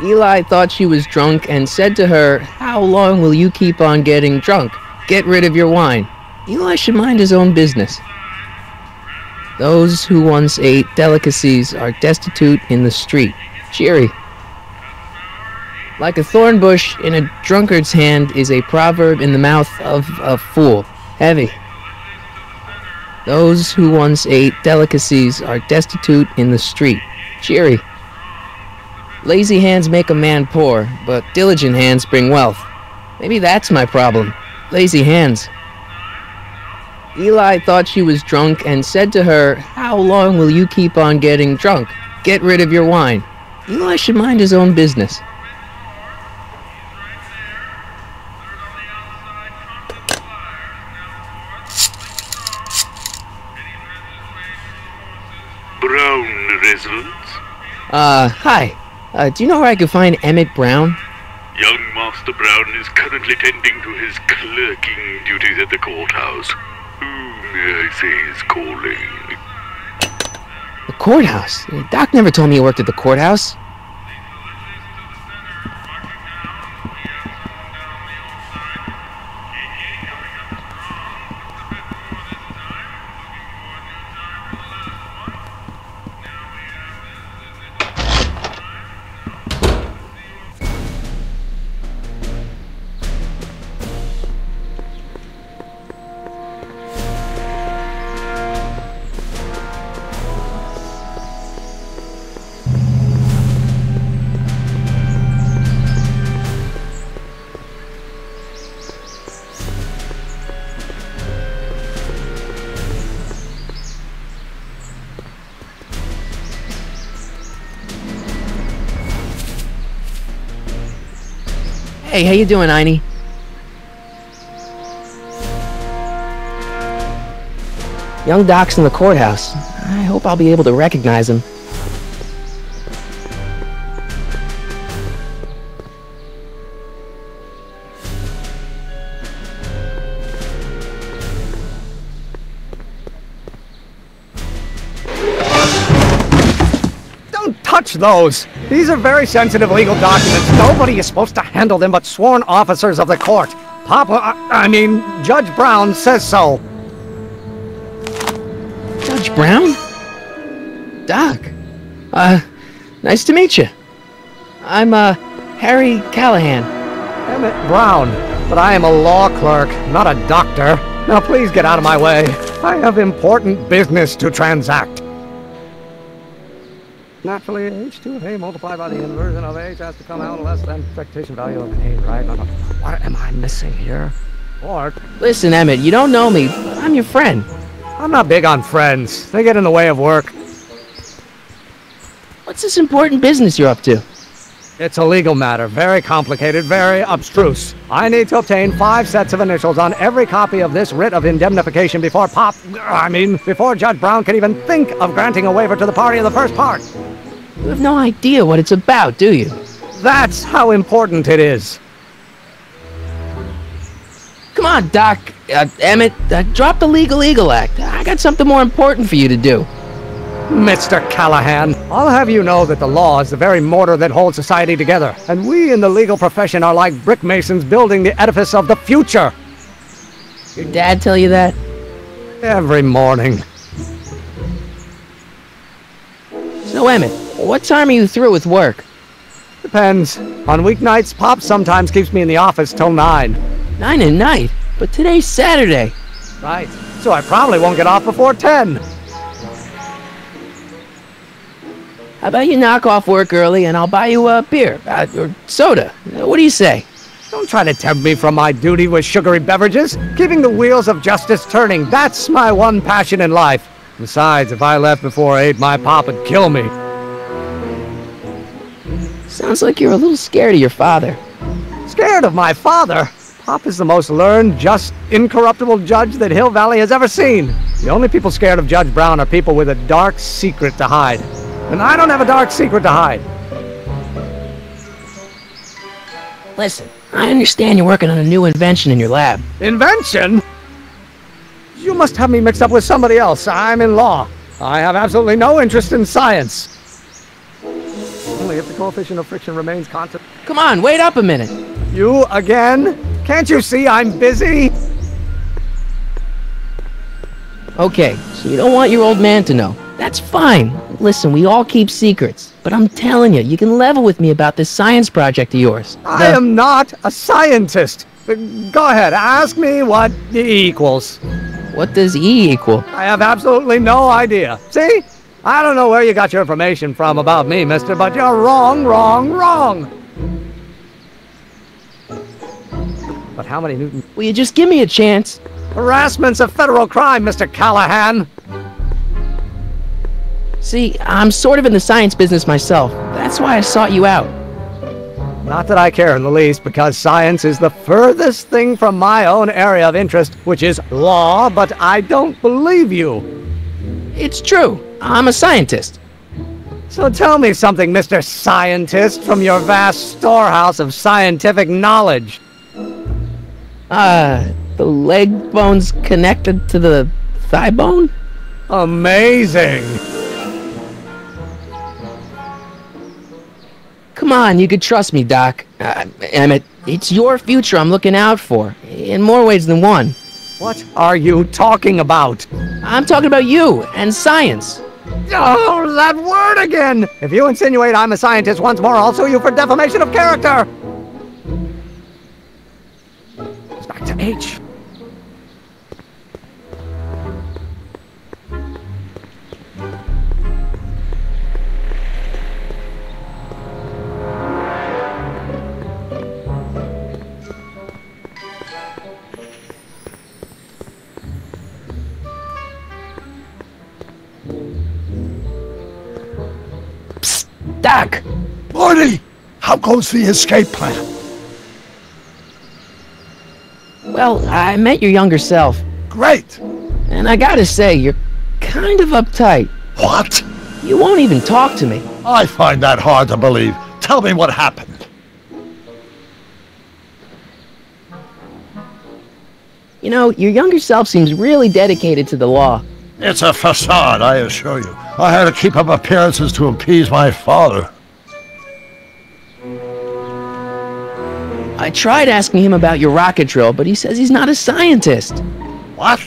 Eli thought she was drunk and said to her, "How long will you keep on getting drunk? Get rid of your wine." Eli should mind his own business. Those who once ate delicacies are destitute in the street. Cheery. Like a thorn bush in a drunkard's hand is a proverb in the mouth of a fool. Heavy. Those who once ate delicacies are destitute in the street. Cheery. Lazy hands make a man poor, but diligent hands bring wealth. Maybe that's my problem. Lazy hands. Eli thought she was drunk and said to her, "How long will you keep on getting drunk? Get rid of your wine." Eli should mind his own business. Brown residence? Hi. Do you know where I could find Emmett Brown? Young Master Brown is currently tending to his clerking duties at the courthouse. Who may I say is calling? The courthouse? Doc never told me he worked at the courthouse. Hey, how you doing, Einie? Young Doc's in the courthouse. I hope I'll be able to recognize him. Don't touch those! These are very sensitive legal documents. Nobody is supposed to handle them but sworn officers of the court. Judge Brown says so. Judge Brown? Doc. Nice to meet you. I'm, Harry Callahan. Emmett Brown. But I am a law clerk, not a doctor. Now please get out of my way. I have important business to transact. Naturally, h2 of A multiplied by the inversion of H has to come out less than expectation value of A, right? What am I missing here? Or... Listen, Emmett, you don't know me, but I'm your friend. I'm not big on friends. They get in the way of work. What's this important business you're up to? It's a legal matter. Very complicated, very abstruse. I need to obtain 5 sets of initials on every copy of this writ of indemnification before before Judge Brown can even think of granting a waiver to the party in the first part. You have no idea what it's about, do you? That's how important it is. Come on, Doc. Emmett, drop the Legal Eagle Act. I got something more important for you to do. Mr. Callahan, I'll have you know that the law is the very mortar that holds society together, and we in the legal profession are like brick masons building the edifice of the future. Your dad tell you that? Every morning. So, Emmett, what time are you through with work? Depends. On weeknights, Pop sometimes keeps me in the office till 9. 9 at night? But today's Saturday. Right. So I probably won't get off before 10. How about you knock off work early and I'll buy you a beer, or soda. What do you say? Don't try to tempt me from my duty with sugary beverages. Keeping the wheels of justice turning, that's my one passion in life. Besides, if I left before 8, my pop would kill me. Sounds like you're a little scared of your father. Scared of my father? Pop is the most learned, just, incorruptible judge that Hill Valley has ever seen. The only people scared of Judge Brown are people with a dark secret to hide. And I don't have a dark secret to hide. Listen, I understand you're working on a new invention in your lab. Invention? You must have me mixed up with somebody else. I'm in law. I have absolutely no interest in science. only if the coefficient of friction remains constant. Come on, wait up a minute. You again? Can't you see I'm busy? Okay, so you don't want your old man to know. That's fine. Listen, we all keep secrets. But I'm telling you, you can level with me about this science project of yours. I am not a scientist. Go ahead, ask me what E equals. What does E equal? I have absolutely no idea. See? I don't know where you got your information from about me, mister, but you're wrong, wrong, wrong. But how many Newton? Will you just give me a chance? Harassment's a federal crime, Mr. Callahan. See, I'm sort of in the science business myself. That's why I sought you out. Not that I care in the least, because science is the furthest thing from my own area of interest, which is law, but I don't believe you. It's true. I'm a scientist. So tell me something, Mr. Scientist, from your vast storehouse of scientific knowledge. The leg bone's connected to the thigh bone? Amazing! Come on, you could trust me, Doc. Emmett, it's your future I'm looking out for, in more ways than one. What are you talking about? I'm talking about you and science. Oh, that word again! If you insinuate I'm a scientist once more, I'll sue you for defamation of character! It's back to H. Doc! Morty! How goes the escape plan? Well, I met your younger self, Great! and I gotta say, you're kind of uptight. What? You won't even talk to me. I find that hard to believe. Tell me what happened. You know, your younger self seems really dedicated to the law. It's a facade, I assure you. I had to keep up appearances to appease my father. I tried asking him about your rocket drill, but he says he's not a scientist. What?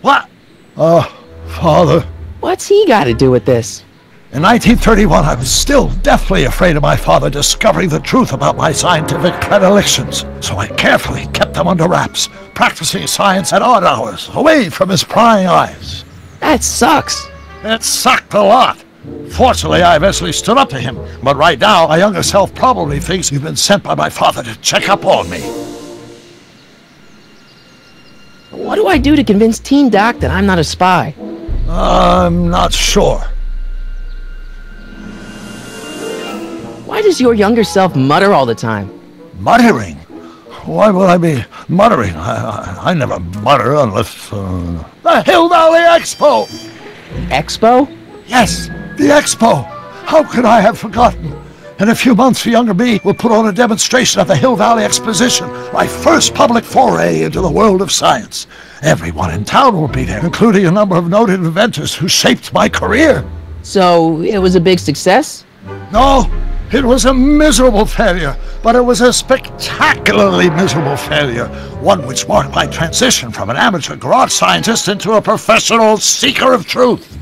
What? Father. What's he got to do with this? In 1931, I was still deathly afraid of my father discovering the truth about my scientific predilections, so I carefully kept them under wraps, practicing science at odd hours, away from his prying eyes. That sucks. It sucked a lot. Fortunately, I eventually stood up to him, but right now, my younger self probably thinks you've been sent by my father to check up on me. What do I do to convince Teen Doc that I'm not a spy? I'm not sure. Why does your younger self mutter all the time? Muttering? Why would I be muttering? I never mutter unless... The Hill Valley Expo! Expo? Yes, the Expo! How could I have forgotten? In a few months, the younger me will put on a demonstration at the Hill Valley Exposition, my first public foray into the world of science. Everyone in town will be there, including a number of noted inventors who shaped my career. So, it was a big success? No, it was a miserable failure, but it was a spectacularly miserable failure, one which marked my transition from an amateur garage scientist into a professional seeker of truth.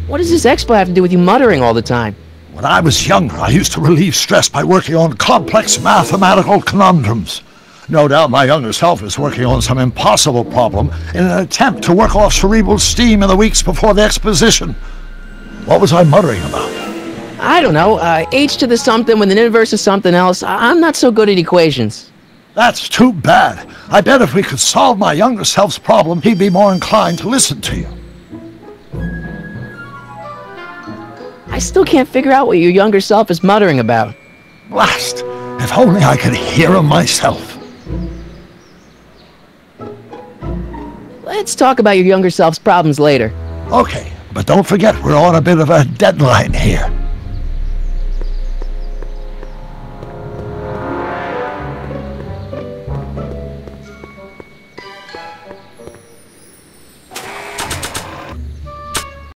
What does this expo have to do with you muttering all the time? When I was younger, I used to relieve stress by working on complex mathematical conundrums. No doubt my younger self is working on some impossible problem in an attempt to work off cerebral steam in the weeks before the exposition. What was I muttering about? I don't know, h to the something when the inverse is something else. I'm not so good at equations. That's too bad. I bet if we could solve my younger self's problem, he'd be more inclined to listen to you. I still can't figure out what your younger self is muttering about. Blast! If only I could hear him myself. Let's talk about your younger self's problems later. Okay, but don't forget we're on a bit of a deadline here.